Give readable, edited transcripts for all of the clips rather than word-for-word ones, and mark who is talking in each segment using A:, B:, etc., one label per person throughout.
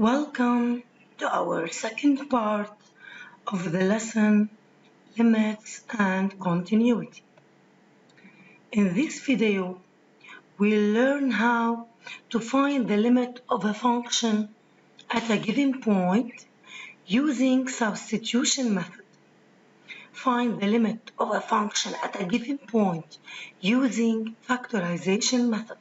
A: Welcome to our second part of the lesson Limits and Continuity. In this video, we'll learn how to find the limit of a function at a given point using substitution method. Find the limit of a function at a given point using factorization method.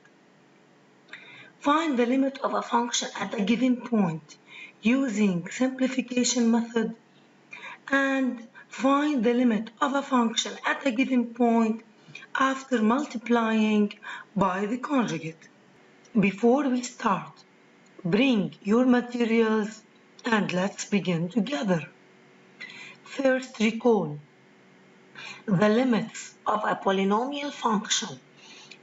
A: Find the limit of a function at a given point using simplification method, and find the limit of a function at a given point after multiplying by the conjugate. Before we start, bring your materials and let's begin together. First, recall the limits of a polynomial function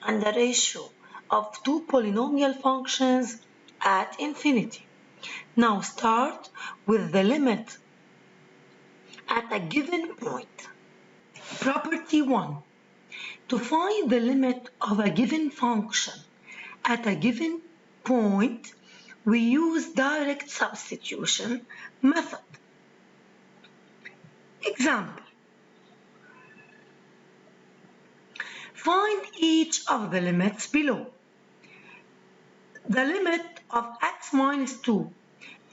A: and the ratio of two polynomial functions at infinity. Now start with the limit at a given point. Property 1. To find the limit of a given function at a given point, we use direct substitution method. Example. Find each of the limits below. The limit of x minus 2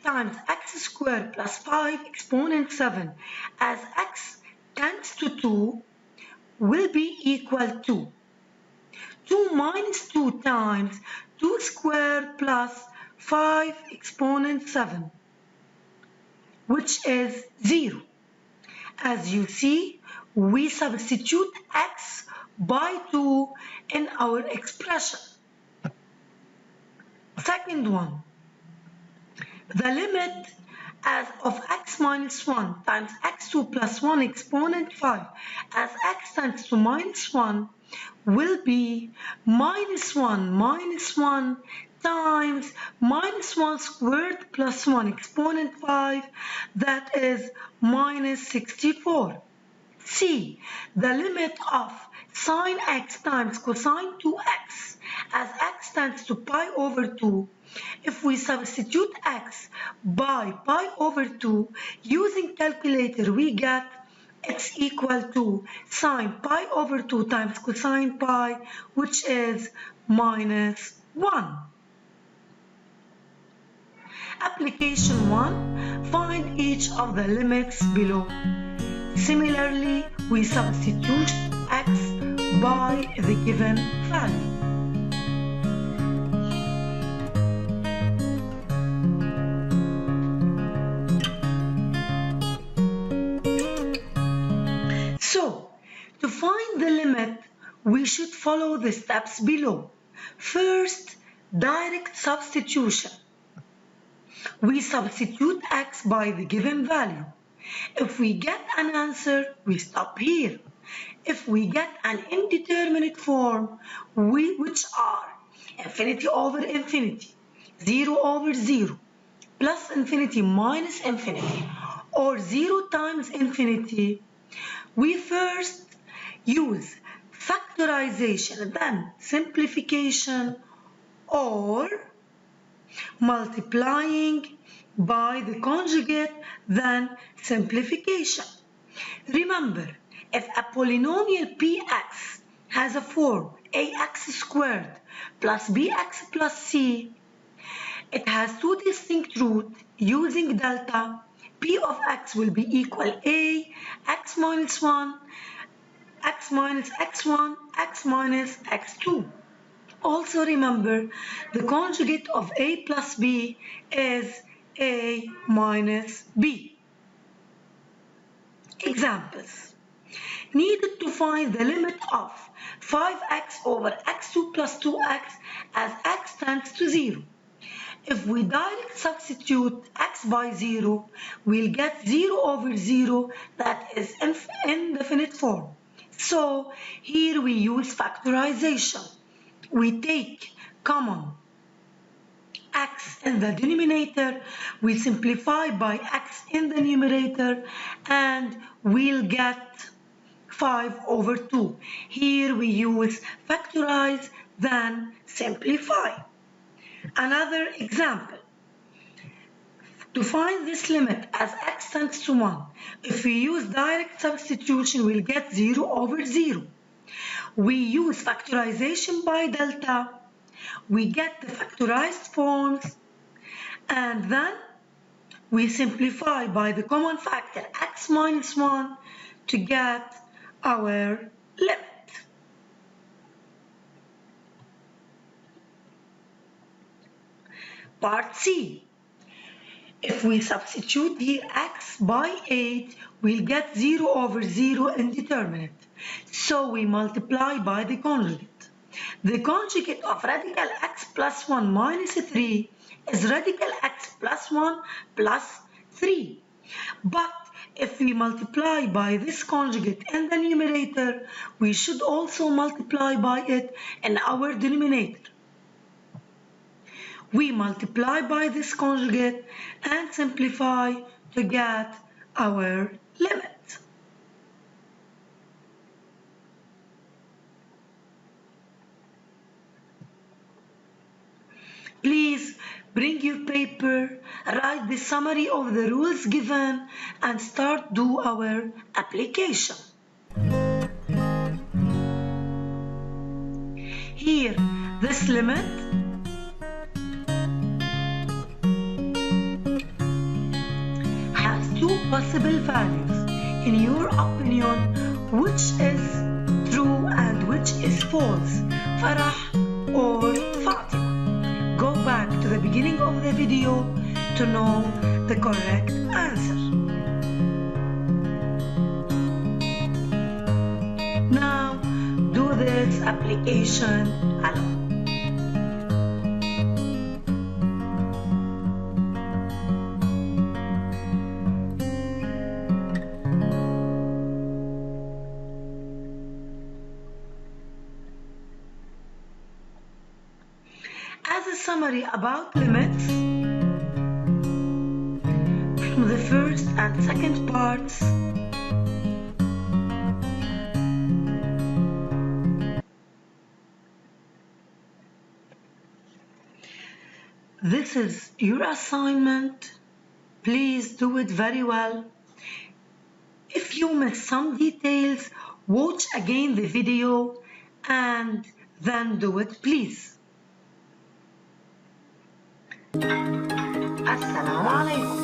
A: times x squared plus 5 exponent 7 as x tends to 2 will be equal to 2 minus 2 times 2 squared plus 5 exponent 7, which is 0. As you see, we substitute x by 2 in our expression. Second one, the limit of x minus 1 times x2 plus 1 exponent 5 as x tends to minus 1 will be minus 1 times minus 1 squared plus 1 exponent 5, that is minus 64. C. The limit of sine x times cosine 2x as x tends to pi over 2. If we substitute x by pi over 2 using calculator, we get x equal to sine pi over 2 times cosine pi, which is minus 1. Application 1. Find each of the limits below. Similarly, we substitute x by the given value. So, to find the limit, we should follow the steps below. First, direct substitution. We substitute x by the given value. If we get an answer, we stop here. If we get an indeterminate form, which are infinity over infinity, 0 over 0, plus infinity minus infinity, or 0 times infinity, we first use factorization, then simplification, or multiplying by the conjugate, then simplification. Remember, if a polynomial px has a form ax squared plus bx plus c, it has two distinct roots. Using delta, p of x will be equal a x minus 1, x minus x1, x minus x2. Also remember, the conjugate of a plus b is a minus b. Examples. Needed to find the limit of 5x over x2 plus 2x as x tends to 0. If we direct substitute x by 0, we'll get 0 over 0, that is indefinite form. So here we use factorization. We take common x in the denominator, we simplify by x in the numerator, and we'll get 5 over 2. Here we use factorize, then simplify. Another example. To find this limit as x tends to 1, if we use direct substitution, we'll get 0 over 0. We use factorization by delta, we get the factorized forms, and then we simplify by the common factor x minus 1 to get our limit. Part C. If we substitute here x by 8, we'll get 0 over 0 indeterminate. So we multiply by the conjugate. The conjugate of radical x plus 1 minus 3 is radical x plus 1 plus 3. But if we multiply by this conjugate in the numerator, we should also multiply by it in our denominator. We multiply by this conjugate and simplify to get our limit. Please bring your paper, write the summary of the rules given, and start do our application. Here, this limit has two possible values. In your opinion, which is true and which is false? Farah or Fatima? Go back to the beginning of the video to know the correct answer. Now, do this application alone. As a summary about limits, from the first and second parts, this is your assignment. Please do it very well. If you miss some details, watch again the video and then do it, please. Assalamu alaikum.